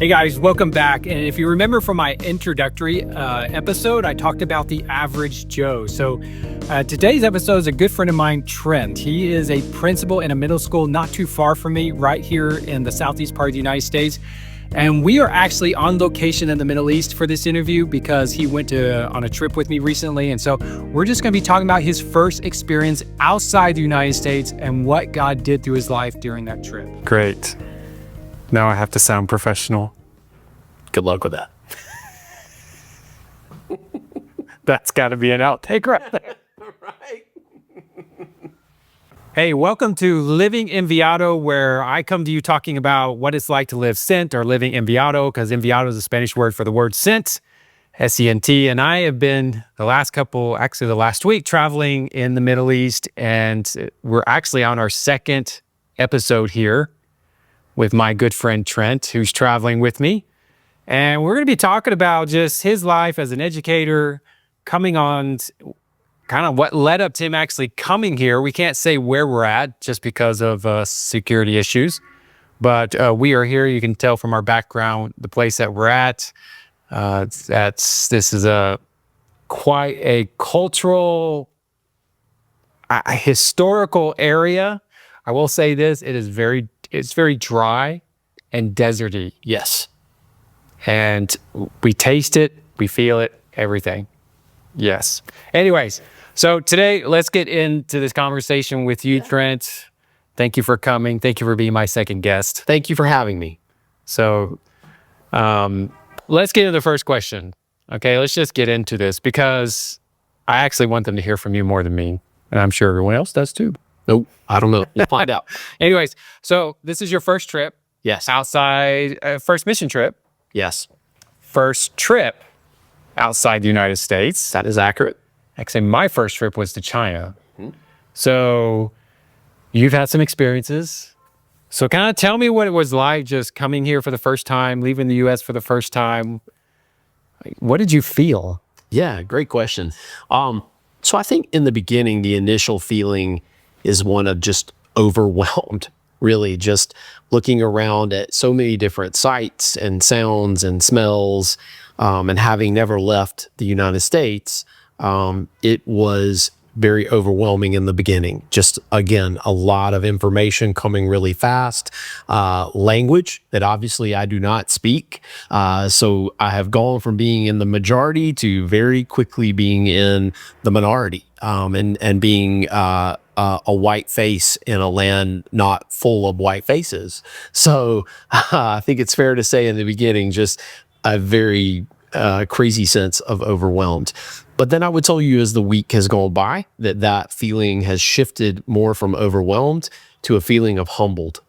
Hey guys, welcome back. And if you remember from my introductory episode, I talked about the average Joe. So today's episode is a good friend of mine, Trent. He is a principal in a middle school not too far from me, right here in the southeast part of the United States. And we are actually on location in the Middle East for this interview because he went on a trip with me recently. And so we're just going to be talking about his first experience outside the United States and what God did through his life during that trip. Great. Now I have to sound professional. Good luck with that. That's got to be an outtake right there. Right. Hey, welcome to Living Enviado, where I come to you talking about what it's like to live sent, or living enviado, because enviado is a Spanish word for the word sent, S-E-N-T. And I have been the last week, traveling in the Middle East, and we're actually on our second episode here with my good friend Trent, who's traveling with me. And we're going to be talking about just his life as an educator, coming on, kind of what led up to him actually coming here. We can't say where we're at just because of security issues, but we are here. You can tell from our background, the place that we're at. This is quite a cultural, a historical area. I will say this: it's very dry and deserty. Yes. And we taste it, we feel it, everything. Yes. Anyways, so today, let's get into this conversation with you, Trent. Thank you for coming. Thank you for being my second guest. Thank you for having me. So let's get into the first question. Okay, let's just get into this because I actually want them to hear from you more than me. And I'm sure everyone else does too. Nope. I don't know. We'll find out. Anyways, so this is your first trip. Yes. Outside, first mission trip. Yes. First trip outside the United States. That is accurate. Actually, my first trip was to China. Mm-hmm. So you've had some experiences. So kind of tell me what it was like just coming here for the first time, leaving the U.S. for the first time. What did you feel? Yeah, great question. So I think in the beginning, the initial feeling is one of just overwhelmed. Really just looking around at so many different sights and sounds and smells, and having never left the United States, it was very overwhelming in the beginning. Just, again, a lot of information coming really fast, language that obviously I do not speak. So I have gone from being in the majority to very quickly being in the minority, and being a white face in a land not full of white faces. So I think it's fair to say in the beginning, just a very crazy sense of overwhelmed. But then I would tell you as the week has gone by that feeling has shifted more from overwhelmed to a feeling of humbled.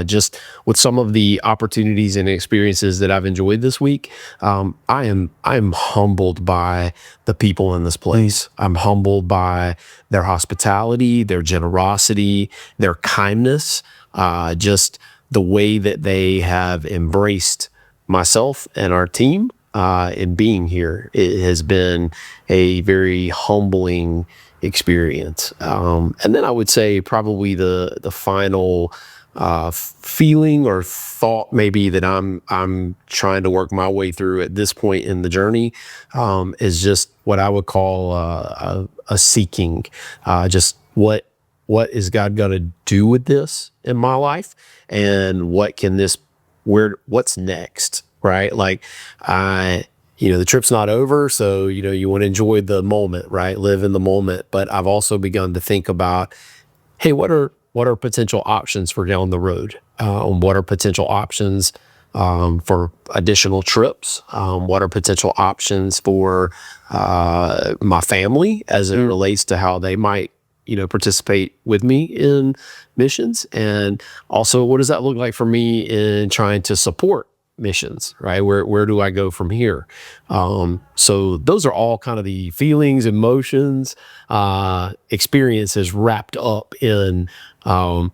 Just with some of the opportunities and experiences that I've enjoyed this week, I am humbled by the people in this place. I'm humbled by their hospitality, their generosity, their kindness, just the way that they have embraced myself and our team in being here. It has been a very humbling experience. And then I would say probably the final feeling or thought maybe that I'm trying to work my way through at this point in the journey is just what I would call a seeking. Just what is God going to do with this in my life, and what's next, right? Like the trip's not over, so you want to enjoy the moment, right? Live in the moment. But I've also begun to think about, hey, what are potential options for down the road? What are potential options for additional trips? What are potential options for my family as it relates to how they might, participate with me in missions? And also, what does that look like for me in trying to support missions, right? Where do I go from here? So those are all kind of the feelings, emotions, experiences wrapped up in 5,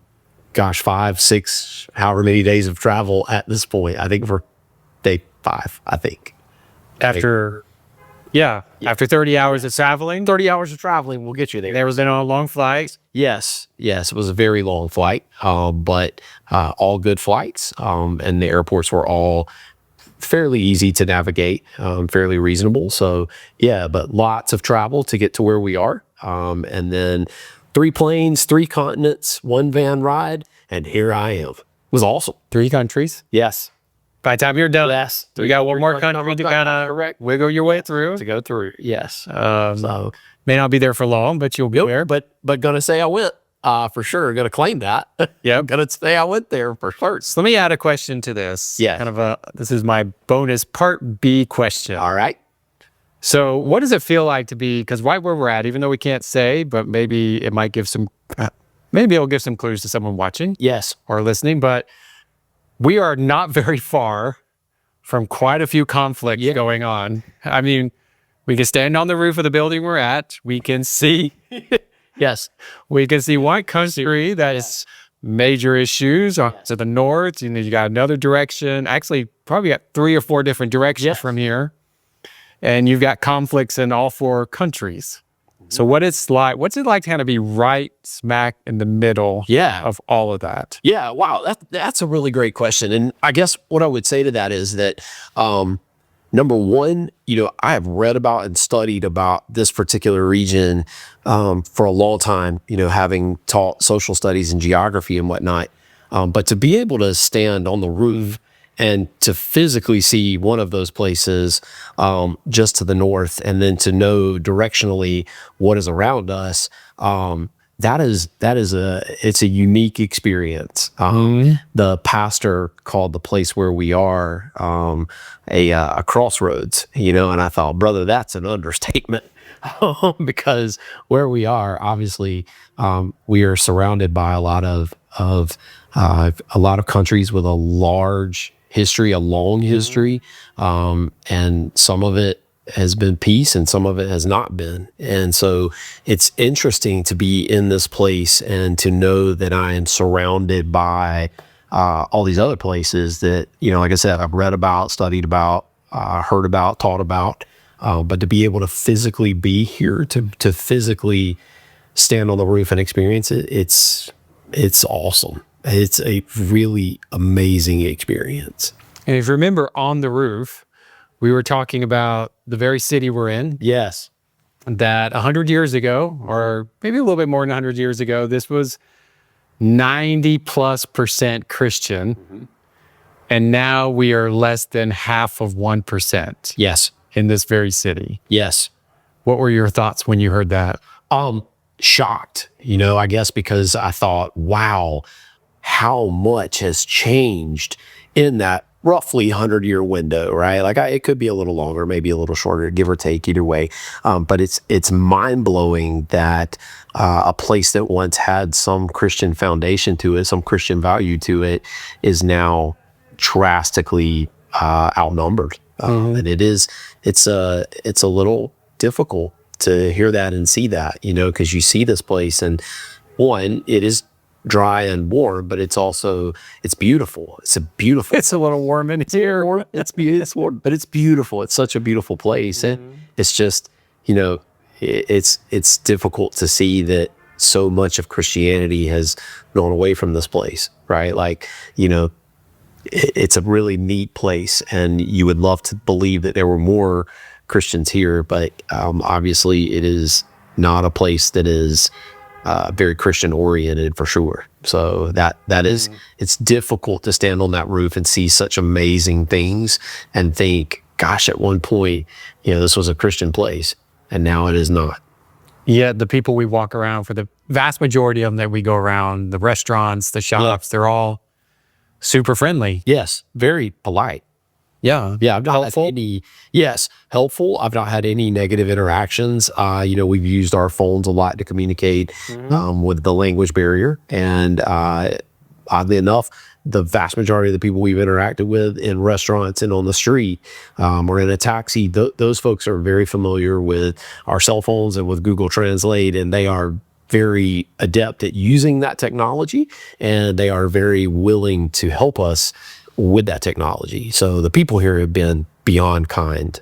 6, however many days of travel at this point. I think for day 5, I think. After 30 hours of traveling. 30 hours of traveling will get you there. There was a long flight. Yes, it was a very long flight, but all good flights, and the airports were all fairly easy to navigate, fairly reasonable. So yeah, but lots of travel to get to where we are. And then 3 planes, 3 continents, 1 van ride, and here I am. It was awesome. 3 countries. Yes. By the time you're done, Yes. we got one more country to kind of Correct. wiggle your way through. To go through. Yes. So May not be there for long, but you'll be there. but gonna say I went, for sure. Gonna claim that. Yeah. Gonna say I went there for sure. So let me add a question to this. Yes. This is my bonus part B question. All right. So what does it feel like to be, because right where we're at, even though we can't say, but maybe it might give maybe it'll give some clues to someone watching Yes. or listening, but we are not very far from quite a few conflicts going on. I mean, we can stand on the roof of the building we're at. We can see, Yes. we can see one country that is major issues to the north. You know, you got another direction. Actually, probably got 3 or 4 different directions from here. And you've got conflicts in all 4 countries. So what's it like to kind of be right smack in the middle of all of that? Yeah. Wow. That's a really great question. And I guess what I would say to that is that, number one, I have read about and studied about this particular region, for a long time, having taught social studies and geography and whatnot. But to be able to stand on the roof and to physically see one of those places, just to the north, and then to know directionally what is around us, it's a unique experience. The pastor called the place where we are, a crossroads, and I thought, brother, that's an understatement. Because where we are, obviously, we are surrounded by a lot of countries with a large history, a long history, and some of it has been peace and some of it has not been. And so it's interesting to be in this place and to know that I am surrounded by all these other places that, like I said, I've read about, studied about, heard about, taught about, but to be able to physically be here, to physically stand on the roof and experience it, it's awesome. It's a really amazing experience. And if you remember on the roof, we were talking about the very city we're in. Yes. That 100 years ago, or maybe a little bit more than 100 years ago, this was 90+% Christian. And now we are less than half of 1%. Yes. In this very city. Yes. What were your thoughts when you heard that? Shocked, I guess, because I thought, wow, how much has changed in that roughly 100-year window, right? Like it could be a little longer, maybe a little shorter, give or take, either way. But it's mind-blowing that a place that once had some Christian foundation to it, some Christian value to it, is now drastically outnumbered. And it's a little difficult to hear that and see that, because you see this place, and one, it is dry and warm, but it's beautiful. It's a little warm in here. It's warm, but it's beautiful. It's such a beautiful place. And it's just, it's difficult to see that so much of Christianity has gone away from this place, right? Like, it's a really neat place, and you would love to believe that there were more Christians here, but obviously it is not a place that is very Christian oriented for sure. So that is, it's difficult to stand on that roof and see such amazing things and think, gosh, at one point, this was a Christian place, and now it is not. Yeah, the people we walk around, for the vast majority of them that we go around, the restaurants, the shops, they're all super friendly. Yes, very polite. Yeah. Yeah, I've not helpful. Helpful. I've not had any negative interactions. We've used our phones a lot to communicate with the language barrier. And oddly enough, the vast majority of the people we've interacted with in restaurants and on the street or in a taxi, those folks are very familiar with our cell phones and with Google Translate, and they are very adept at using that technology, and they are very willing to help us with that technology. So the people here have been beyond kind,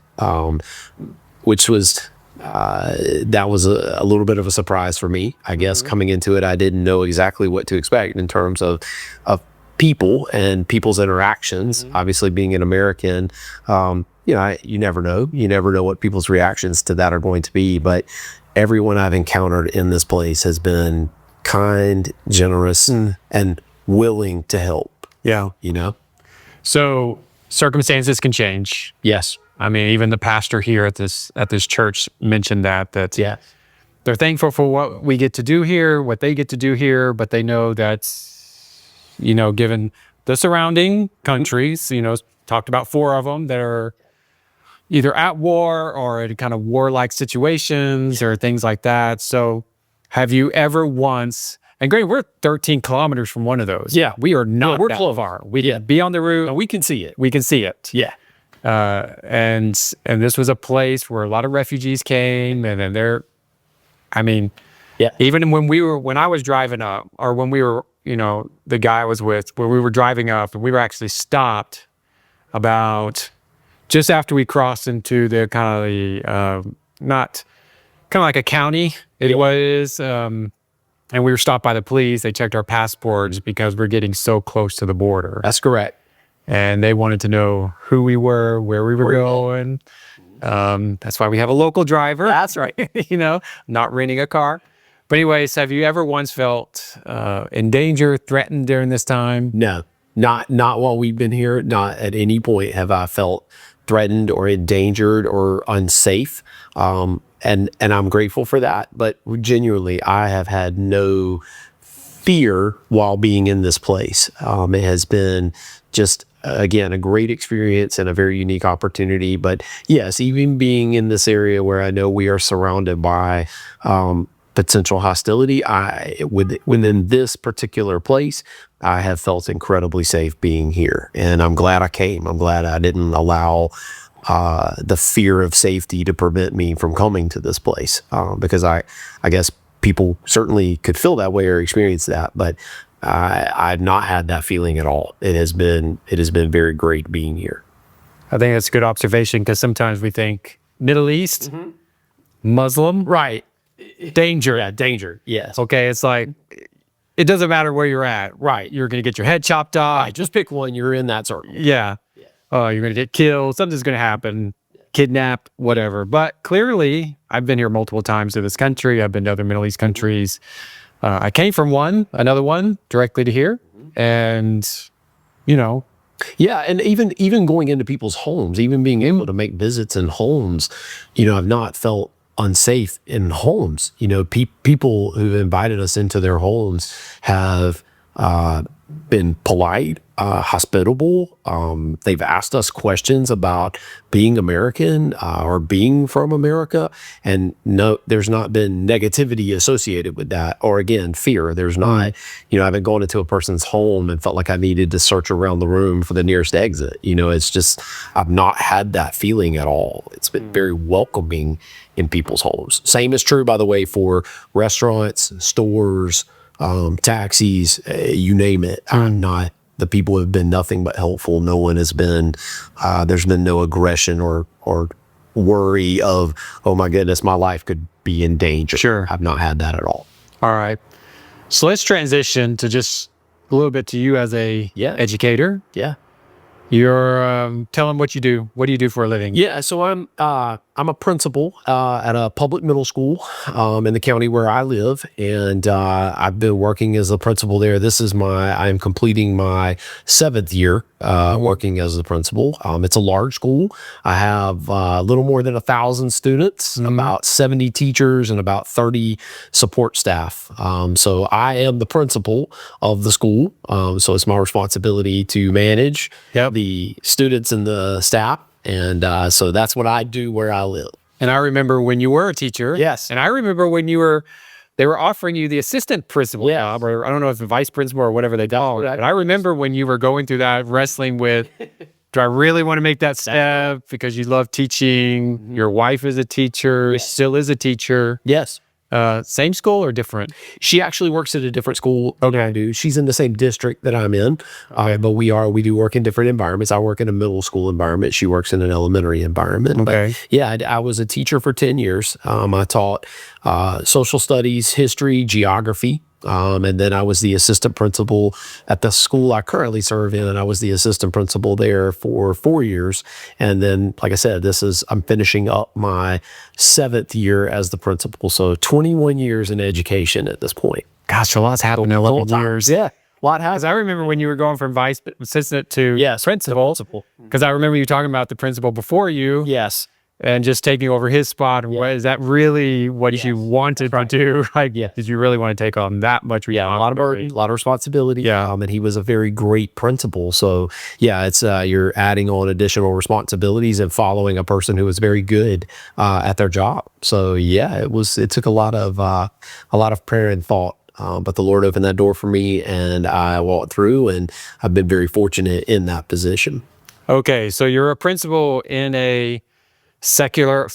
which was that was a little bit of a surprise for me, I guess. Coming into it, I didn't know exactly what to expect in terms of people and people's interactions. Obviously, being an American, you never know. You never know what people's reactions to that are going to be. But everyone I've encountered in this place has been kind, generous, and willing to help. Yeah. So circumstances can change. Yes. I mean, even the pastor here at this church mentioned that Yeah. they're thankful for what we get to do here, what they get to do here, but they know that, given the surrounding countries, talked about 4 of them that are either at war or in kind of warlike situations or things like that. So have you ever once, and great, we're 13 kilometers from one of those. Yeah. We are not we're that close. far. We can be on the route. We can see it. We can see it. Yeah. And this was a place where a lot of refugees came, and then even when I was driving up, or when we were, the guy I was with, where we were driving up, and we were actually stopped about just after we crossed into the not kind of like a county. It was, and we were stopped by the police. They checked our passports because we're getting so close to the border. That's correct. And they wanted to know who we were, where we were going. That's why we have a local driver. That's right. Not renting a car. But anyways, have you ever once felt in danger, threatened during this time? No, not while we've been here. Not at any point have I felt threatened or endangered or unsafe. And I'm grateful for that. But genuinely, I have had no fear while being in this place. It has been just, again, a great experience and a very unique opportunity. But yes, even being in this area where I know we are surrounded by potential hostility, within this particular place, I have felt incredibly safe being here. And I'm glad I came. I'm glad I didn't allow the fear of safety to prevent me from coming to this place, because I guess people certainly could feel that way or experience that, but I've not had that feeling at all. It has been very great being here. I think that's a good observation, because sometimes we think Middle East, Muslim, Right. danger. Yeah, danger. Yes. Okay, it's like, it doesn't matter where you're at. Right. You're going to get your head chopped off. Right. Just pick one. You're in that circle. Yeah. You're going to get killed. Something's going to happen. Kidnapped, whatever. But clearly, I've been here multiple times to this country. I've been to other Middle East countries. I came from another one, directly to here. And, Yeah, and even going into people's homes, even being able to make visits in homes, I've not felt unsafe in homes. People who've invited us into their homes have been polite, hospitable. They've asked us questions about being American or being from America, and no, there's not been negativity associated with that, or again, fear. There's not. I haven't gone into a person's home and felt like I needed to search around the room for the nearest exit. It's just, I've not had that feeling at all. It's been very welcoming in people's homes. Same is true, by the way, for restaurants, stores, taxis, you name it. The people have been nothing but helpful. No one has been, there's been no aggression or worry of, oh my goodness, my life could be in danger. Sure. I've not had that at all. all right. So let's transition to just a little bit to you as a educator. Yeah. You're tell them what you do. What do you do for a living? Yeah, so I'm a principal at a public middle school in the county where I live, and I've been working as a principal there. I'm completing my 7th year working as a principal. It's a large school. I have a little more than 1,000 students, about 70 teachers, and about 30 support staff. So I am the principal of the school. So it's my responsibility to manage the students and the staff. And so that's what I do where I live. And I remember when you were a teacher. Yes. And I remember when they were offering you the assistant principal job, or I don't know if the vice principal or whatever they call it. But I remember when you were going through that, wrestling with, do I really want to make that step because you love teaching? Your wife is a teacher, still is a teacher. Yes. Same school or different? She actually works at a different school. Okay. She's in the same district that I'm in, but we do work in different environments. I work in a middle school environment. She works in an elementary environment. Okay. But yeah, I was a teacher for 10 years. I taught social studies, history, geography. And then I was the assistant principal at the school I currently serve in. And I was the assistant principal there for 4 years. And then, like I said, I'm finishing up my 7th year as the principal. So 21 years in education at this point. Gosh, a lot's happened in 11 years. Yeah. A lot Because has. I remember when you were going from vice assistant to principal. Because I remember you talking about the principal before you. Yes. And just taking over his spot. And is that really what you wanted to do? Like, did you really want to take on that much responsibility? Yeah, a lot of burden, a lot of responsibility. Yeah. And he was a very great principal. So yeah, it's you're adding on additional responsibilities and following a person who was very good at their job. So yeah, it took a lot of prayer and thought. But the Lord opened that door for me, and I walked through, and I've been very fortunate in that position. Okay, so you're a principal in a secular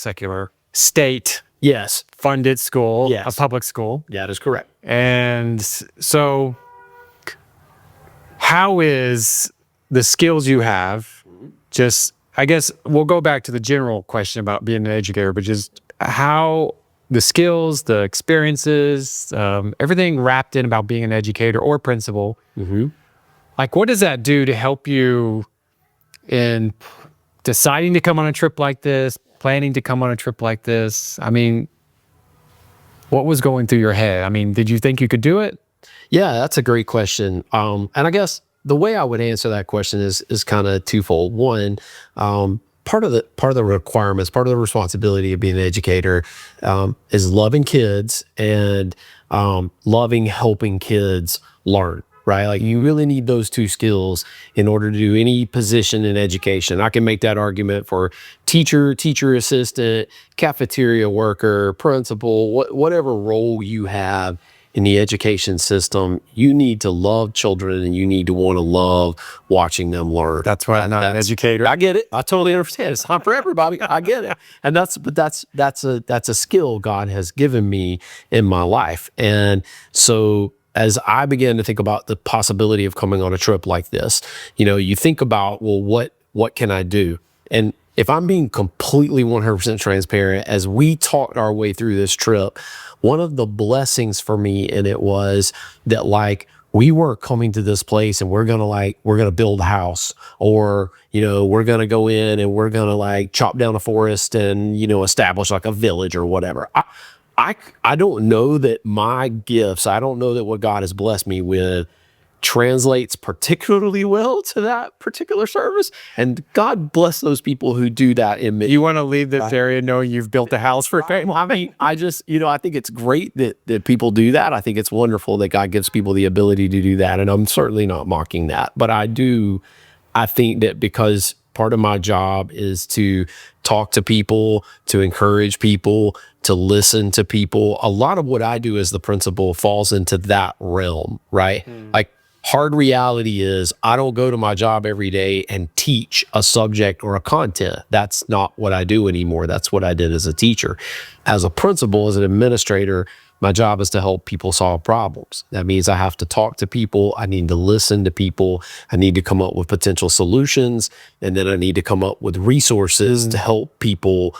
state Yes. funded school, Yes. a public school. Yeah, that is correct. And so how is the skills you have just, I guess we'll go back to the general question about being an educator, but just how the skills, the experiences, everything wrapped in about being an educator or principal, like what does that do to help you in deciding to come on a trip like this, planning to come on a trip like this? I mean, what was going through your head? I mean, did you think you could do it? Yeah, that's a great question. And I guess the way I would answer that question is kind of twofold. One, part of the requirements, part of the responsibility of being an educator is loving kids and loving helping kids learn. Right? Like you really need those two skills in order to do any position in education. I can make that argument for teacher, teacher assistant, cafeteria worker, principal, whatever role you have in the education system. You need to love children and you need to want to love watching them learn. That's why I'm not an educator. I get it. I totally understand. It's not for everybody. I get it. And that's a skill God has given me in my life. And so as I began to think about the possibility of coming on a trip like this, you think about, well, what can I do? And if I'm being completely 100% transparent, as we talked our way through this trip, one of the blessings for me in it was that we weren't coming to this place and we're going to build a house, or, we're going to go in and we're going to chop down a forest and, establish a village or whatever. I don't know that my gifts, I don't know that what God has blessed me with translates particularly well to that particular service. And God bless those people who do that in me. You want to leave this area knowing you've built a house for family? I mean, I just, I think it's great that people do that. I think it's wonderful that God gives people the ability to do that. And I'm certainly not mocking that. But I think that because part of my job is to talk to people, to encourage people, to listen to people. A lot of what I do as the principal falls into that realm, right? Hard reality is I don't go to my job every day and teach a subject or a content. That's not what I do anymore. That's what I did as a teacher. As a principal, as an administrator, my job is to help people solve problems. That means I have to talk to people. I need to listen to people. I need to come up with potential solutions. And then I need to come up with resources to help people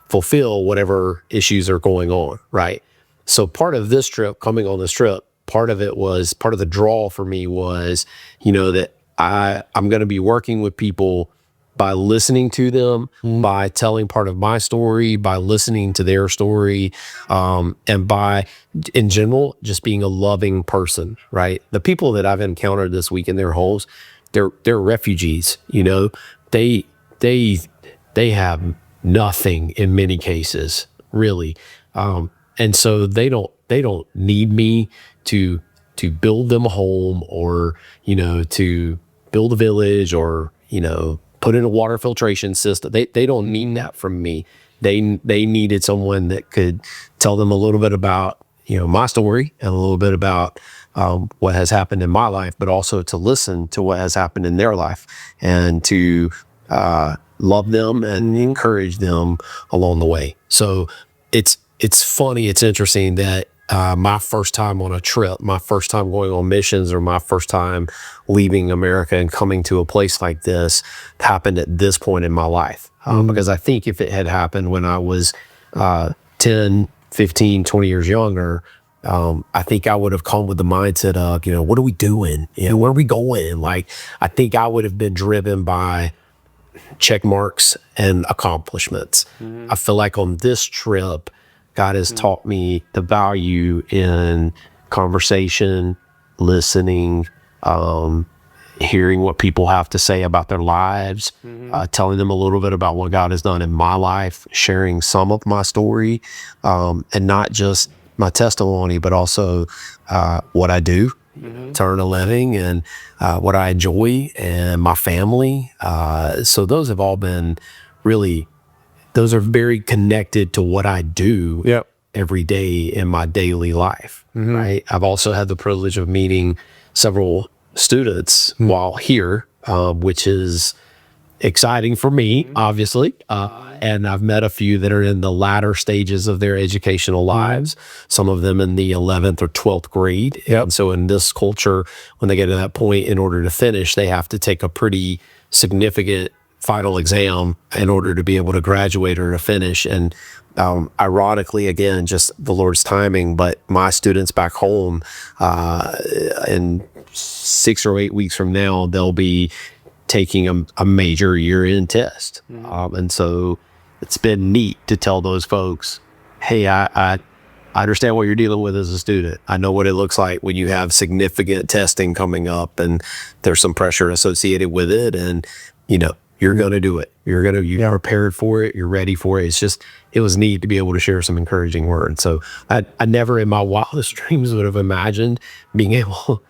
fulfill whatever issues are going on, right? So part of this trip, coming on this trip, part of the draw for me was, that I'm going to be working with people by listening to them, by telling part of my story, by listening to their story, and by, in general, just being a loving person, right? The people that I've encountered this week in their homes, they're refugees, they have nothing in many cases, really. And so they don't need me to build them a home or, to build a village or, put in a water filtration system. They don't need that from me. They needed someone that could tell them a little bit about, my story and a little bit about what has happened in my life, but also to listen to what has happened in their life and to love them and encourage them along the way. So it's funny, it's interesting that my first time on a trip, my first time going on missions, or my first time leaving America and coming to a place like this happened at this point in my life. Because I think if it had happened when I was 10, 15, 20 years younger, I think I would have come with the mindset of, what are we doing? Where are we going? Like, I think I would have been driven by check marks and accomplishments. I feel like on this trip, God has taught me the value in conversation, listening, hearing what people have to say about their lives, telling them a little bit about what God has done in my life, sharing some of my story, and not just my testimony, but also what I do to earn a living, and what I enjoy, and my family. So those have all been those are very connected to what I do every day in my daily life, right? I've also had the privilege of meeting several students while here, which is exciting for me, obviously. And I've met a few that are in the latter stages of their educational lives, some of them in the 11th or 12th grade. And so in this culture, when they get to that point, in order to finish, they have to take a pretty significant final exam in order to be able to graduate or to finish. And ironically, again, just the Lord's timing, but my students back home, in 6 or 8 weeks from now, they'll be taking a major year-end test. And so it's been neat to tell those folks, hey, I understand what you're dealing with as a student. I know what it looks like when you have significant testing coming up and there's some pressure associated with it. And, you're going to do it. You're prepared for it. You're ready for it. It was neat to be able to share some encouraging words. So I never in my wildest dreams would have imagined being able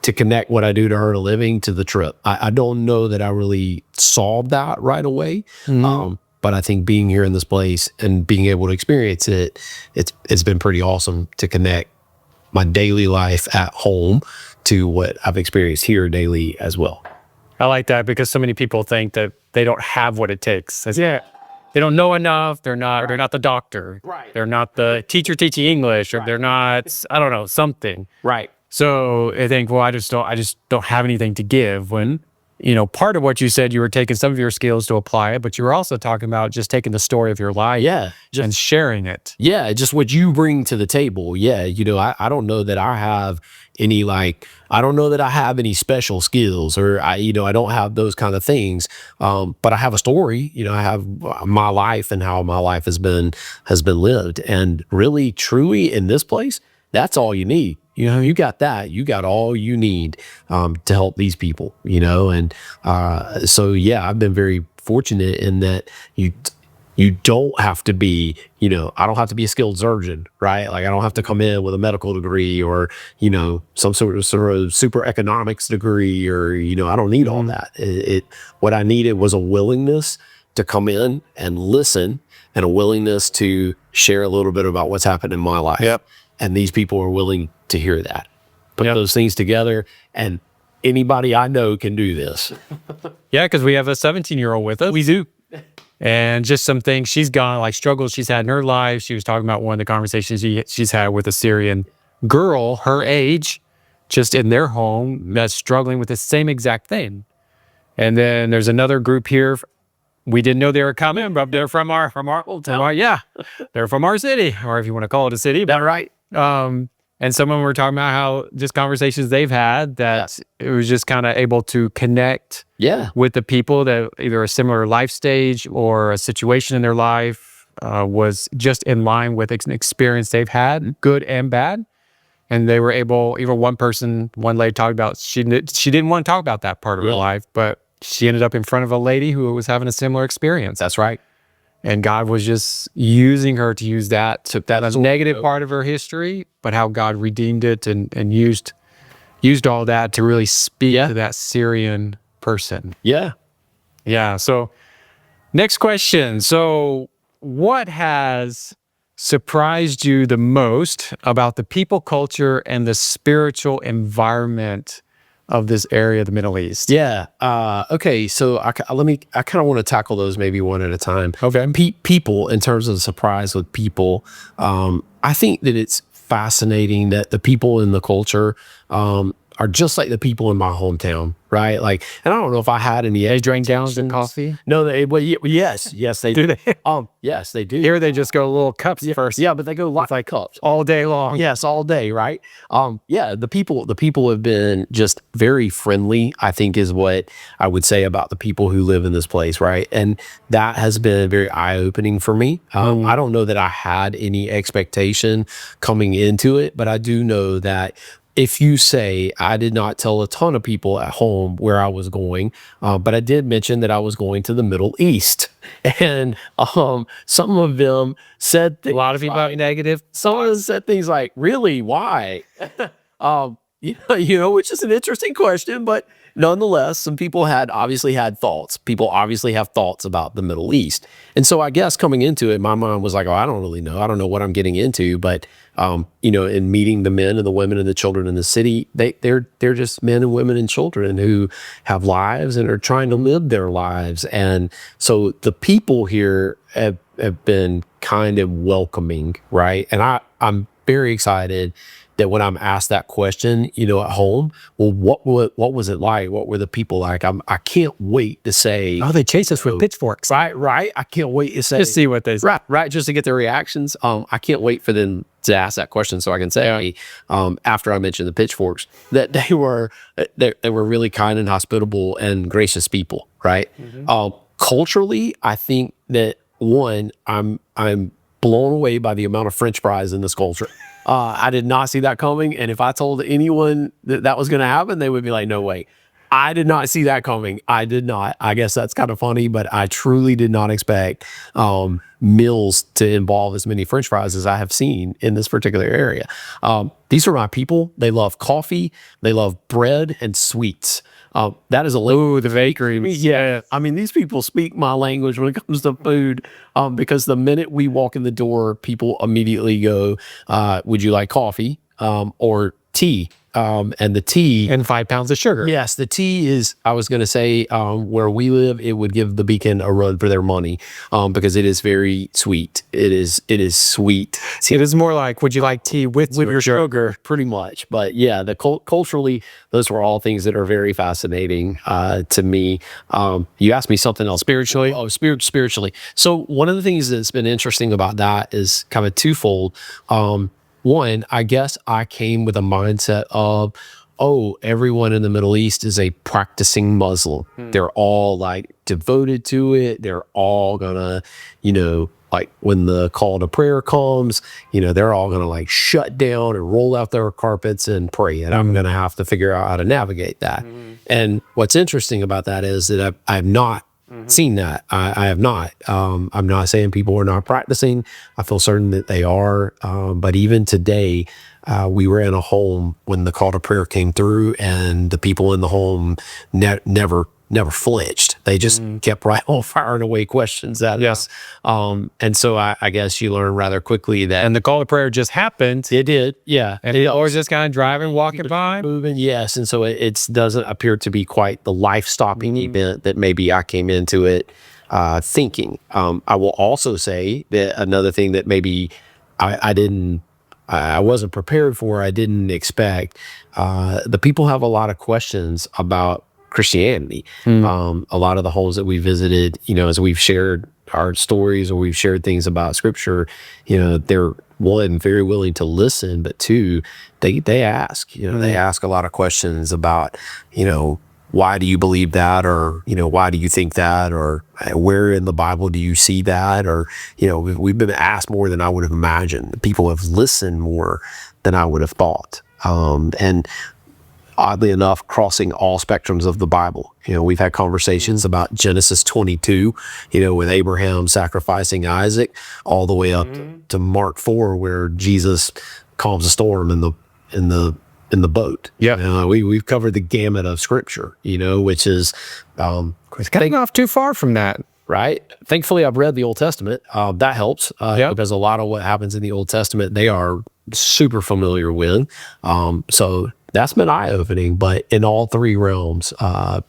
to connect what I do to earn a living to the trip. I don't know that I really solved that right away. But I think being here in this place and being able to experience it, it's been pretty awesome to connect my daily life at home to what I've experienced here daily as well. I like that, because so many people think that they don't have what it takes. They don't know enough. They're not the doctor. Right. They're not the teacher teaching English, or they're not, I don't know, something. Right. So I think, well, I just don't have anything to give. When, part of what you said, you were taking some of your skills to apply it, but you were also talking about just taking the story of your life and sharing it. Yeah, just what you bring to the table. Yeah, I don't know that I have any I don't know that I have any special skills, or I don't have those kind of things. But I have a story. I have my life and how my life has been lived, and really, truly, in this place, that's all you need. You got that. You got all you need to help these people. And so yeah, I've been very fortunate in that you don't have to be, I don't have to be a skilled surgeon, right? Like, I don't have to come in with a medical degree or, some sort of super economics degree, or, I don't need all that. What I needed was a willingness to come in and listen, and a willingness to share a little bit about what's happened in my life. And these people are willing to hear that. Put those things together, and anybody I know can do this. Yeah, because we have a 17-year-old with us. We do. And just some things she's gone, like struggles she's had in her life. She was talking about one of the conversations she's had with a Syrian girl her age, just in their home, that's struggling with the same exact thing. And then there's another group here. We didn't know they were coming, but they're from our old town. Yeah, they're from our city, or if you want to call it a city. That right? And some of them were talking about how just conversations they've had that it was just kind of able to connect with the people that either a similar life stage or a situation in their life was just in line with an experience they've had, good and bad. And they were able, even one lady talked about, she didn't want to talk about that part of her life, but she ended up in front of a lady who was having a similar experience. That's right. And God was just using her to use that, took that as a negative part of her history, but how God redeemed it and used all that to really speak to that Syrian person. Yeah. Yeah. So next question. So what has surprised you the most about the people, culture, and the spiritual environment of this area of the Middle East? Yeah. Okay. So I kind of want to tackle those maybe one at a time. Okay. People, in terms of the surprise with people, I think that it's fascinating that the people in the culture, are just like the people in my hometown, right? Like, and I don't know if I had any. They drink gallons of coffee. No, yes, they Do they? yes, they do. Here they just go little cups first. Yeah, but they go like cups. All day long. Yes, all day, right? Yeah, the people have been just very friendly, I think is what I would say about the people who live in this place, right? And that has been very eye-opening for me. I don't know that I had any expectation coming into it, but I do know that if you say, I did not tell a ton of people at home where I was going, but I did mention that I was going to the Middle East. And some of them said A lot of people are negative. some of them said things like, really, why? Which is an interesting question, but nonetheless, some people obviously had thoughts. People obviously have thoughts about the Middle East. And so I guess coming into it, my mind was like, oh, I don't really know. I don't know what I'm getting into. But, in meeting the men and the women and the children in the city, they're just men and women and children who have lives and are trying to live their lives. And so the people here have been kind of welcoming, right? And I'm very excited that when I'm asked that question, at home, well, what was it like? What were the people like? I can't wait to say. Oh, they chase us with pitchforks. Right. I can't wait to say. Just see what they say. Right. Just to get their reactions. I can't wait for them to ask that question so I can say, after I mentioned the pitchforks, that they were really kind and hospitable and gracious people. Right. Culturally, I think that I'm blown away by the amount of French fries in this culture. I did not see that coming. And if I told anyone that was going to happen, they would be like, no way. I did not see that coming. I did not. I guess that's kind of funny, but I truly did not expect meals to involve as many French fries as I have seen in this particular area. These are my people. They love coffee. They love bread and sweets. That is Ooh, the bakery. yeah. I mean, these people speak my language when it comes to food, because the minute we walk in the door, people immediately go, would you like coffee or tea? And the tea. And 5 pounds of sugar. Yes, the tea is, I was going to say, where we live, it would give the Beacon a run for their money, because it is very sweet. It is sweet. It is more like, would you like tea with Your sugar, pretty much. But yeah, culturally, those were all things that are very fascinating to me. You asked me something else. Spiritually? Oh, spiritually. So one of the things that's been interesting about that is kind of twofold. One, I guess I came with a mindset of, everyone in the Middle East is a practicing Muslim. They're all like devoted to it. They're all gonna, like when the call to prayer comes, they're all gonna like shut down and roll out their carpets and pray. And I'm gonna have to figure out how to navigate that. And what's interesting about that is that I've not seen that. I have not. I'm not saying people are not practicing. I feel certain that they are. But even today, we were in a home when the call to prayer came through, and the people in the home never flinched. They just kept right on firing away questions at us. And so I guess you learn rather quickly that. And the call to prayer just happened. It did, yeah. And it always just kind of driving, walking by. Moving, yes. And so it doesn't appear to be quite the life-stopping event that maybe I came into it thinking. I will also say that another thing that maybe I wasn't prepared for, I didn't expect, the people have a lot of questions about Christianity. A lot of the homes that we visited, as we've shared our stories or we've shared things about scripture, they're one, very willing to listen, but two, they ask, they ask a lot of questions about, why do you believe that? Or, why do you think that? Or where in the Bible do you see that? Or, we've been asked more than I would have imagined. People have listened more than I would have thought. And oddly enough, crossing all spectrums of the Bible. We've had conversations about Genesis 22, with Abraham sacrificing Isaac, all the way up to Mark 4, where Jesus calms a storm in the boat. Yeah. We've covered the gamut of scripture, which is Cutting off too far from that. Right. Thankfully, I've read the Old Testament. That helps because a lot of what happens in the Old Testament, they are super familiar with. So that's been eye-opening. But in all three realms,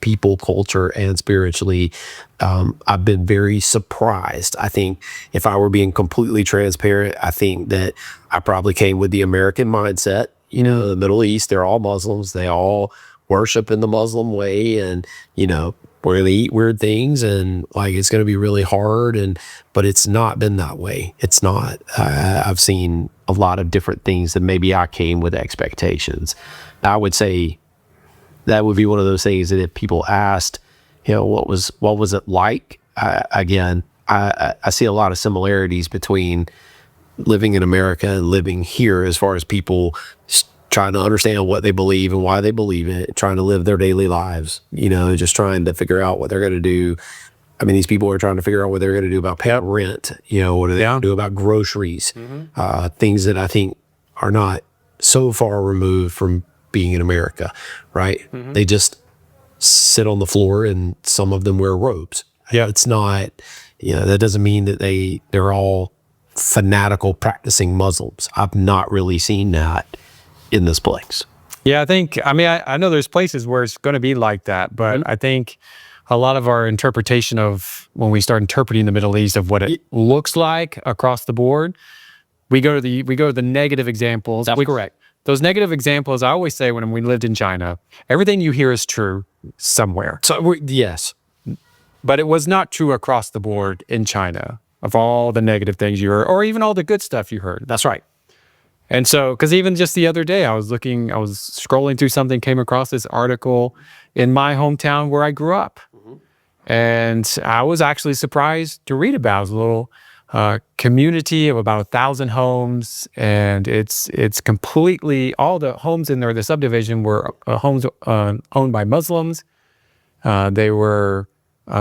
people, culture, and spiritually, I've been very surprised. I think if I were being completely transparent, I think that I probably came with the American mindset. You know, the Middle East, they're all Muslims. They all worship in the Muslim way, and you know, where they eat weird things, and like it's going to be really hard. But it's not been that way. It's not. I've seen a lot of different things that maybe I came with expectations. I would say that would be one of those things that if people asked, you know, what was it like? I see a lot of similarities between living in America and living here, as far as people trying to understand what they believe and why they believe it, trying to live their daily lives, you know, just trying to figure out what they're going to do. I mean, these people are trying to figure out what they're going to do about paying rent, you know, what are they going to do about groceries, things that I think are not so far removed from being in America, right? They just sit on the floor, and some of them wear robes. Yeah. It's not, you know, that doesn't mean that they're all fanatical practicing Muslims. I've not really seen that in this place. Yeah, I know there's places where it's going to be like that, but I think a lot of our interpretation of when we start interpreting the Middle East of what it looks like across the board, we go to the negative examples. That's correct. Those negative examples, I always say when we lived in China, everything you hear is true somewhere. So yes, but it was not true across the board in China of all the negative things you heard, or even all the good stuff you heard. that's right. And so, because even just the other day, I was scrolling through something, came across this article in my hometown where I grew up. And I was actually surprised to read about it. It was a little community of about 1,000 homes. And it's completely, all the homes in there, the subdivision were homes owned by Muslims. They were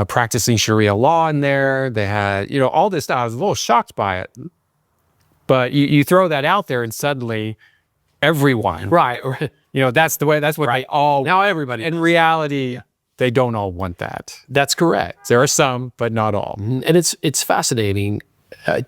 practicing Sharia law in there. They had, you know, all this stuff. I was a little shocked by it. But you throw that out there and suddenly everyone, Right. you know, that's what they all, Now everybody. in reality, they don't all want that. That's correct. There are some, but not all. And it's fascinating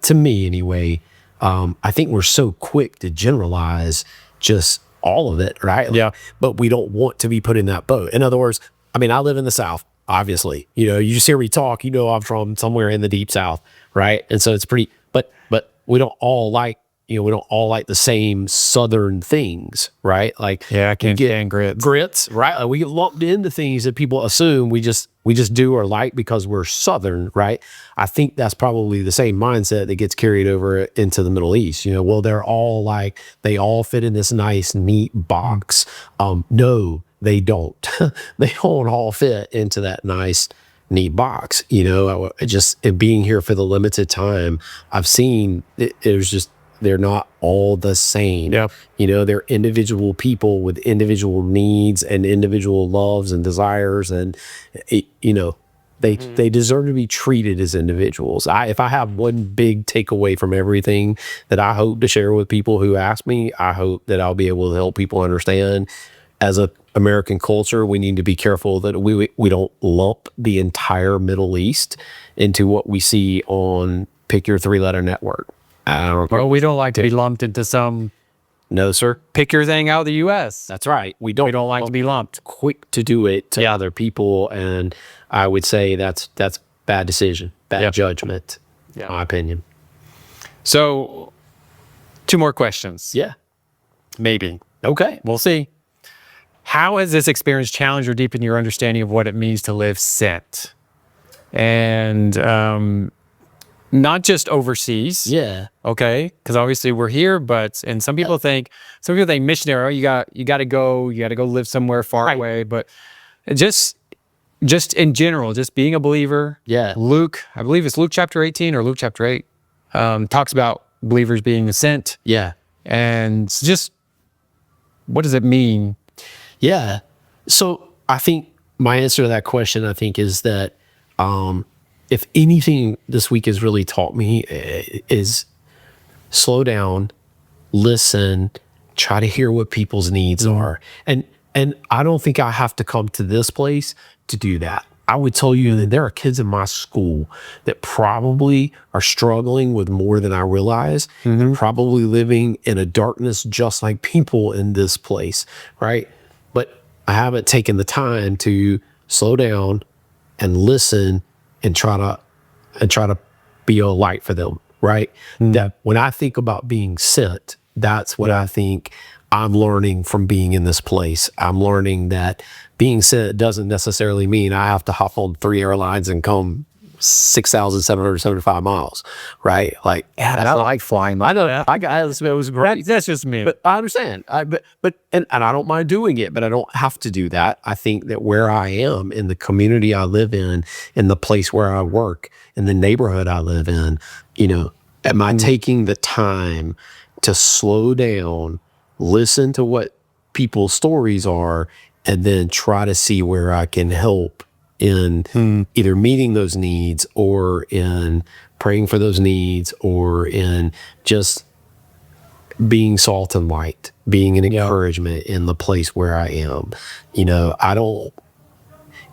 to me anyway. I think we're so quick to generalize just all of it, right? Yeah. But we don't want to be put in that boat. In other words, I mean, I live in the South, obviously. You know, you just hear me talk, you know, I'm from somewhere in the deep South, right? And so it's pretty, but we don't all like, you know, we don't all like the same Southern things, right? Like, Yeah, I can't stand grits. grits, right? Like we get lumped into things that people assume we just do or like because we're Southern, right? I think that's probably the same mindset that gets carried over into the Middle East. You know, well, they're all like, they all fit in this nice, neat box. No, they don't. They don't all fit into that nice, neat box. You know, being here for the limited time, I've seen it was just, they're not all the same. Yep. You know, they're individual people with individual needs and individual loves and desires. And, you know, they deserve to be treated as individuals. If I have one big takeaway from everything that I hope to share with people who ask me, I hope that I'll be able to help people understand, as a American culture, we need to be careful that we don't lump the entire Middle East into what we see on pick your 3-letter network. Well, we don't like to be lumped into some No, sir. pick your thing out of the U.S. That's right. We We don't don't like to be lumped. quick to do it to other people, and I would say that's bad decision, bad judgment, in my opinion. So, 2 more questions. Yeah. Maybe. Okay. We'll see. How has this experience challenged or deepened your understanding of what it means to live sent? And not just overseas. Yeah. Okay. Because obviously we're here, and some people think missionary, oh, you got to go live somewhere far away. But just in general, just being a believer. Yeah. Luke, I believe it's Luke chapter 18 or Luke chapter 8, talks about believers being sent. Yeah. And just what does it mean? Yeah. So I think my answer to that question, I think, is that if anything this week has really taught me is slow down, listen, try to hear what people's needs are. And I don't think I have to come to this place to do that. I would tell you that there are kids in my school that probably are struggling with more than I realize, and probably living in a darkness just like people in this place, right? But I haven't taken the time to slow down and listen and try to be a light for them, right? That when I think about being sent, That's what I think I'm learning from being in this place. I'm learning that being sent doesn't necessarily mean I have to hop on 3 airlines and come 6,775 miles, right? Like, Yeah, I like flying. I know I got it was great. That's just me. But I understand. And I don't mind doing it, but I don't have to do that. I think that where I am in the community I live in the place where I work, in the neighborhood I live in, am I taking the time to slow down, listen to what people's stories are, and then try to see where I can help in either meeting those needs or in praying for those needs or in just being salt and light, being an encouragement in the place where I am.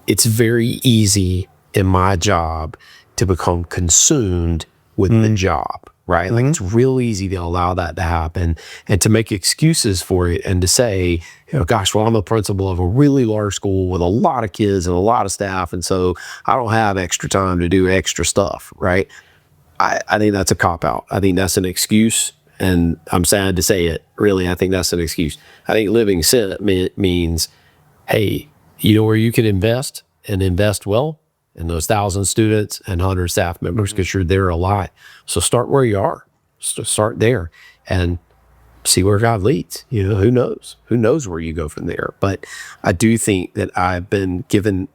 It's very easy in my job to become consumed with the job, right? Like it's real easy to allow that to happen and to make excuses for it and to say, gosh, well, I'm a principal of a really large school with a lot of kids and a lot of staff. And so I don't have extra time to do extra stuff, right? I think that's a cop-out. I think that's an excuse. And I'm sad to say it, really, I think that's an excuse. I think living sent means, hey, you know where you can invest and invest well? In those 1,000 students and 100 staff members, because you're there a lot. So start where you are. Start there and see where God leads. Who knows? Who knows where you go from there? But I do think that I've been given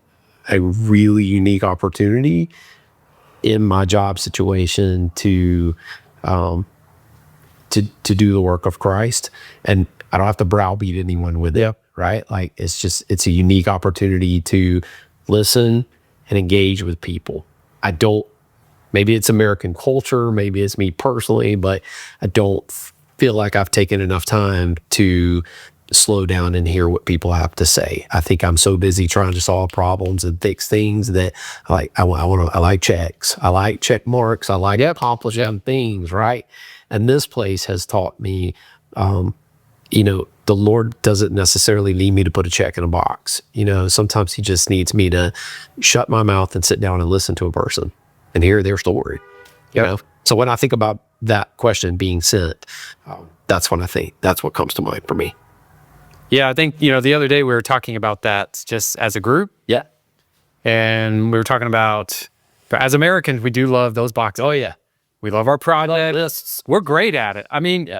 a really unique opportunity in my job situation to do the work of Christ, and I don't have to browbeat anyone with it, right? Like it's a unique opportunity to listen and engage with people. Maybe it's American culture, maybe it's me personally, but I don't feel like I've taken enough time to slow down and hear what people have to say. I think I'm so busy trying to solve problems and fix things that I like checks. I like check marks. I like accomplishing things, right? And this place has taught me, the Lord doesn't necessarily need me to put a check in a box. Sometimes he just needs me to shut my mouth and sit down and listen to a person and hear their story. So when I think about that question being sent, that's what I think. That's what comes to mind for me. Yeah, I think, the other day we were talking about that just as a group. Yeah. And we were talking about, as Americans, we do love those boxes. Oh, yeah. We love our project lists. We're great at it. I mean,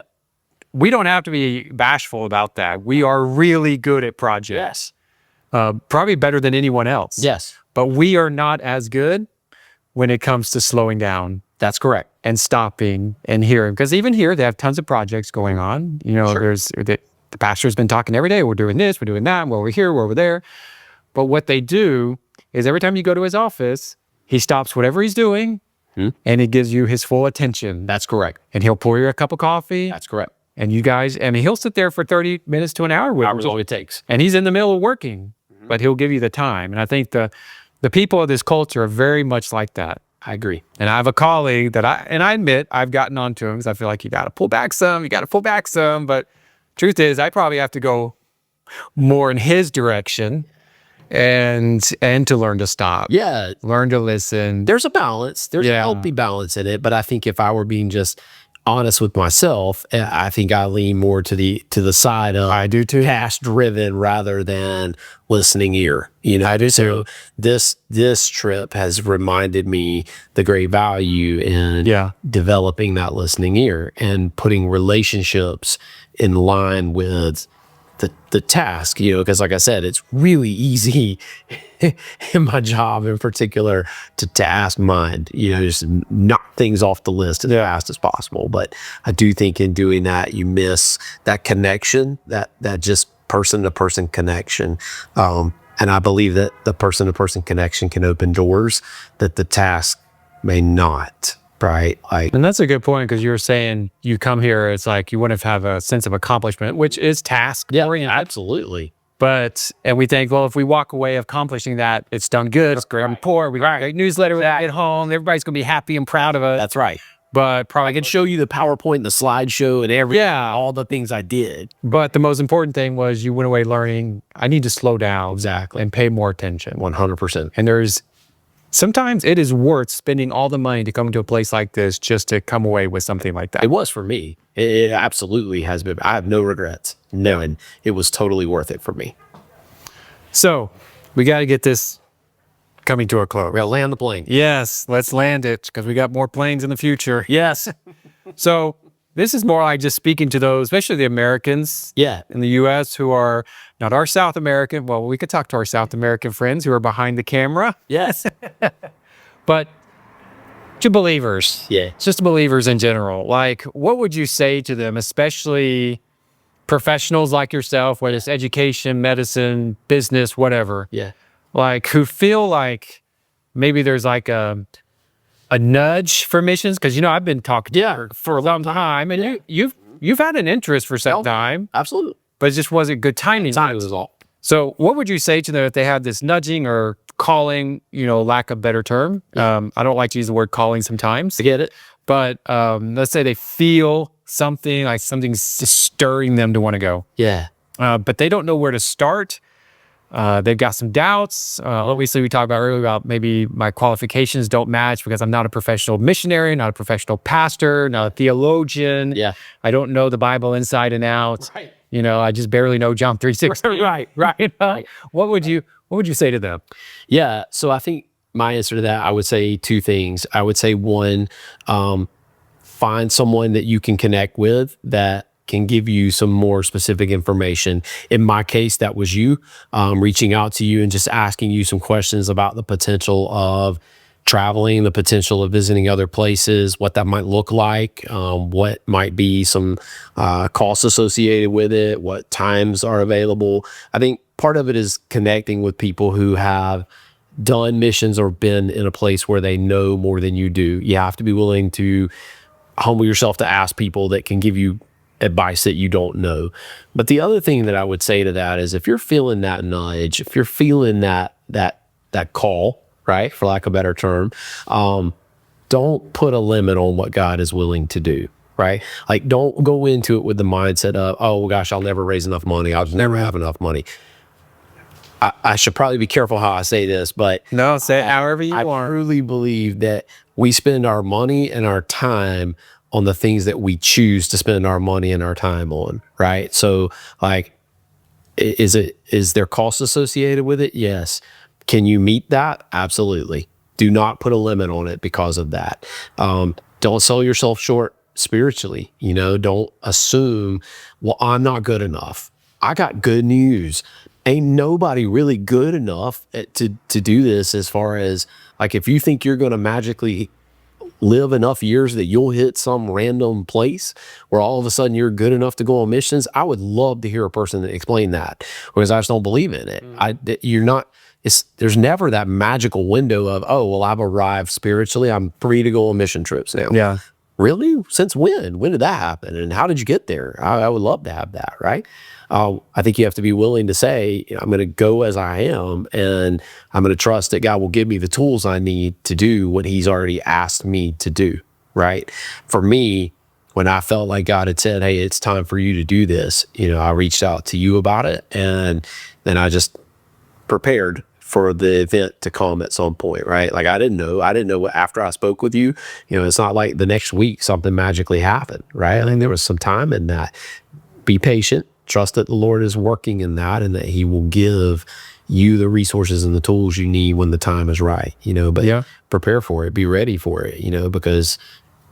we don't have to be bashful about that. We are really good at projects. Yes. Probably better than anyone else. Yes. But we are not as good when it comes to slowing down. That's correct. And stopping and hearing. Because even here, they have tons of projects going on. There's the pastor's been talking every day. We're doing this, we're doing that, we're over here, we're over there. But what they do is every time you go to his office, he stops whatever he's doing and he gives you his full attention. That's correct. And he'll pour you a cup of coffee. That's correct. And you guys, he'll sit there for 30 minutes to an hour with Hours you. all it takes. And he's in the middle of working, but he'll give you the time. And I think the people of this culture are very much like that. I agree. And I have a colleague that I admit I've gotten onto him because I feel like you got to pull back some. But truth is, I probably have to go more in his direction and to learn to stop. Yeah. Learn to listen. There's a balance. There's a healthy balance in it. But I think if I were being just honest with myself, I think I lean more to the side of I do too. task driven rather than listening ear. I do so too. This trip has reminded me the great value in developing that listening ear and putting relationships in line with the task, because like I said, it's really easy in my job in particular to task mind, just knock things off the list as fast as possible. But I do think in doing that, you miss that connection, that just person-to-person connection. And I believe that the person-to-person connection can open doors that the task may not. Right. And that's a good point, because you were saying you come here, it's like you want to have a sense of accomplishment, which is task oriented. Absolutely. And we think, well, if we walk away accomplishing that, it's done good. It's great report. We got a great newsletter. We get home. Everybody's going to be happy and proud of us. That's right. But probably I can show you the PowerPoint and the slideshow and all the things I did. But the most important thing was you went away learning, I need to slow down. Exactly. And pay more attention. 100%. And there's Sometimes it is worth spending all the money to come to a place like this just to come away with something like that. It was for me. It absolutely has been. I have no regrets. No, and it was totally worth it for me. So we got to get this coming to a close. We gotta land the plane. Yes, let's land it because we got more planes in the future. Yes. So this is more like just speaking to those, especially the Americans Yeah. in the U.S. who are not our South American. Well, we could talk to our South American friends who are behind the camera, Yes. but to believers. Yeah. Just believers in general. Like, what would you say to them, especially professionals like yourself, whether it's education, medicine, business, whatever, Yeah. like who feel like maybe there's like a nudge for missions? Because, you know, I've been talking to you for a long time, and you've had an interest for some time, Absolutely. but it just wasn't good timing. Time was all. So what would you say to them if they had this nudging or calling, you know, lack of better term? I don't like to use the word calling sometimes, I get it. but let's say they feel something, like something's just stirring them to want to go, Yeah. but they don't know where to start. They've got some doubts. Obviously, we talked about earlier about maybe my qualifications don't match because I'm not a professional missionary, not a professional pastor, not a theologian. Yeah. I don't know the Bible inside and out. Right. You know, I just barely know John 3:16. Right. What would you say to them? Yeah. So I think my answer to that, I would say two things. I would say one, find someone that you can connect with that can give you some more specific information. In my case, that was you, reaching out to you and just asking you some questions about the potential of traveling, the potential of visiting other places, what that might look like, what might be some costs associated with it, what times are available. I think part of it is connecting with people who have done missions or been in a place where they know more than you do. You have to be willing to humble yourself to ask people that can give you advice that you don't know. But the other thing that I would say to that is if you're feeling that nudge, if you're feeling that call, right, for lack of a better term, don't put a limit on what God is willing to do, right? Like, don't go into it with the mindset of, oh gosh, I'll never raise enough money. I'll just never have enough money. I should probably be careful how I say this, but No, say it however you I want. truly believe that we spend our money and our time on the things that we choose to spend our money and our time on, right? So, like, is there cost associated with it? Yes. Can you meet that? Absolutely. Do not put a limit on it because of that. Don't sell yourself short spiritually. You know, don't assume, well, I'm not good enough. I got good news. Ain't nobody really good enough to do this, as far as, like, if you think you're going to magically live enough years that you'll hit some random place where all of a sudden you're good enough to go on missions, I would love to hear a person explain that, because I just don't believe in it. You're not, there's never that magical window of, oh, well, I've arrived spiritually, I'm free to go on mission trips now. Yeah. Really? Since when? When did that happen? And how did you get there? I would love to have that, right? I think you have to be willing to say, you know, I'm going to go as I am, and I'm going to trust that God will give me the tools I need to do what He's already asked me to do, right? For me, when I felt like God had said, hey, it's time for you to do this, you know, I reached out to you about it, and then I just prepared for the event to come at some point, right? Like, I didn't know after I spoke with you, you know, it's not like the next week something magically happened, right? I think there was some time in that. Be patient, trust that the Lord is working in that, and that He will give you the resources and the tools you need when the time is right, you know, but prepare for it, be ready for it, you know, because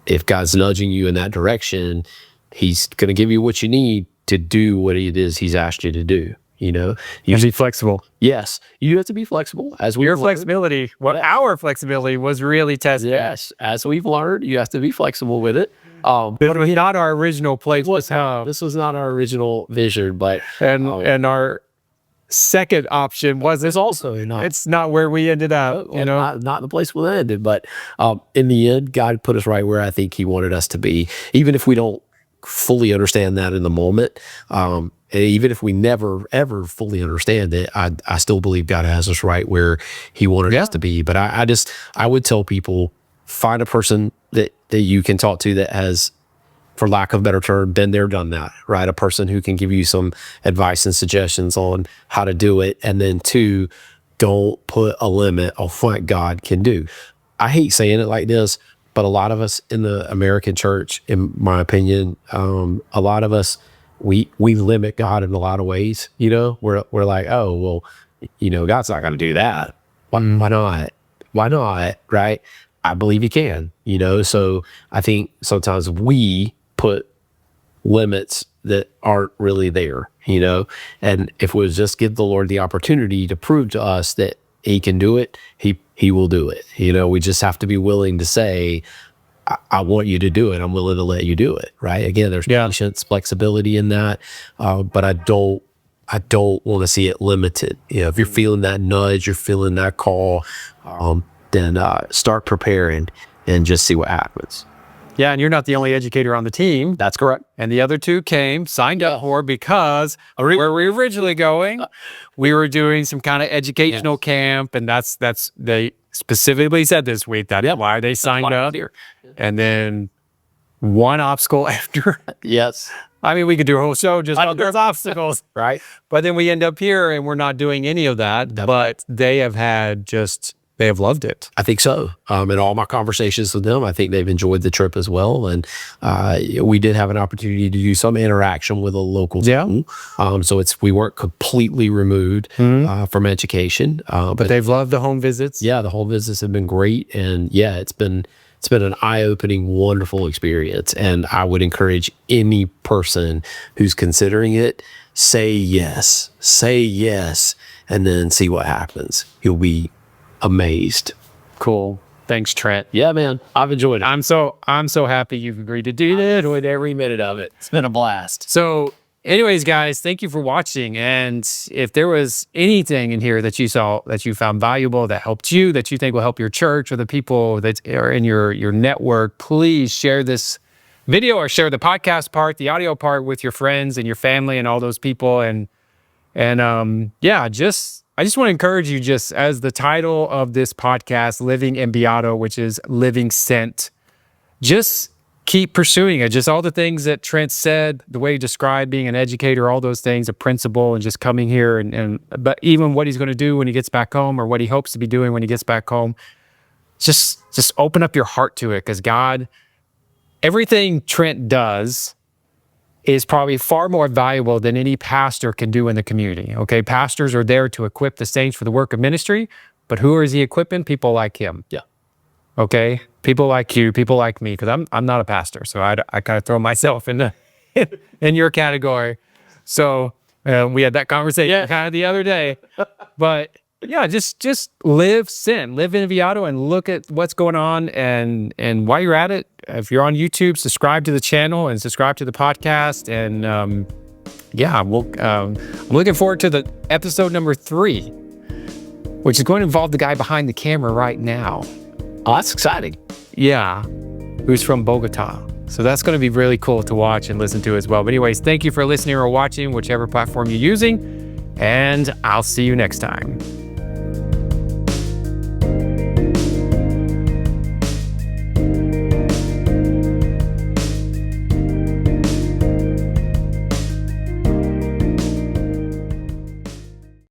if God's nudging you in that direction, He's going to give you what you need to do what it is He's asked you to do. You know, And be flexible. yes, you have to be flexible. As we Your flexibility, our flexibility was really tested. yes, as we've learned, you have to be flexible with it. But it was not our original place. This was not our original vision, but And our second option was this also. not. It's not where we ended up, you know. not the place we landed. But in the end, God put us right where I think He wanted us to be, even if we don't fully understand that in the moment. And even if we never, ever fully understand it, I still believe God has us right where He wanted us to be. But I would tell people, find a person that you can talk to that has, for lack of a better term, been there, done that, right? A person who can give you some advice and suggestions on how to do it. And then two, don't put a limit on what God can do. I hate saying it like this, but a lot of us in the American church, in my opinion, a lot of us, we limit God in a lot of ways. You know, we're like, oh, well, you know, God's not going to do that. Why not? Why not? Right? I believe he can, you know? So I think sometimes we put limits that aren't really there, you know? And if we just give the Lord the opportunity to prove to us that he can do it, he will do it. You know, we just have to be willing to say, I want you to do it. I'm willing to let you do it. Right. Again, there's patience, flexibility in that. But I don't want to see it limited. You know, if you're feeling that nudge, you're feeling that call, then start preparing and just see what happens. Yeah, and you're not the only educator on the team. That's correct. And the other two signed up for, because where we were originally going, we were doing some kind of educational camp, and that's they specifically said this week that's why they signed up. And then one obstacle after. Yes. I mean, we could do a whole show just on those obstacles. Right. But then we end up here and we're not doing any of that. But they have loved it. I think so. In all my conversations with them, I think they've enjoyed the trip as well. And we did have an opportunity to do some interaction with a local team. So we weren't completely removed from education. But they've loved the home visits. Yeah, the home visits have been great. And yeah, it's been an eye-opening, wonderful experience. And I would encourage any person who's considering it, say yes, and then see what happens. You'll be amazed. Cool. Thanks, Trent. Yeah, man. I've enjoyed it. I'm so happy you've agreed to do this. Enjoyed every minute of it. It's been a blast. So anyways, guys, thank you for watching. And if there was anything in here that you saw that you found valuable, that helped you, that you think will help your church or the people that are in your network, please share this video or share the podcast part, the audio part, with your friends and your family and all those people. And I just want to encourage you, just as the title of this podcast, Living Enviado, which is living sent, just keep pursuing it. Just all the things that Trent said, the way he described being an educator, all those things, a principal, and just coming here but even what he's going to do when he gets back home, or what he hopes to be doing when he gets back home, just open up your heart to it, because God, everything Trent does is probably far more valuable than any pastor can do in the community. Okay, pastors are there to equip the saints for the work of ministry, but who is he equipping? People like him. Yeah. Okay, people like you, people like me, because I'm not a pastor, so I kind of throw myself in your category. So we had that conversation kind of the other day, but yeah, just live in Enviado and look at what's going on. And while you're at it, if you're on YouTube, subscribe to the channel and subscribe to the podcast. And I'm looking forward to the episode number 3, which is going to involve the guy behind the camera right now. Oh, that's exciting. Yeah, who's from Bogota. So that's going to be really cool to watch and listen to as well. But anyways, thank you for listening or watching, whichever platform you're using, and I'll see you next time.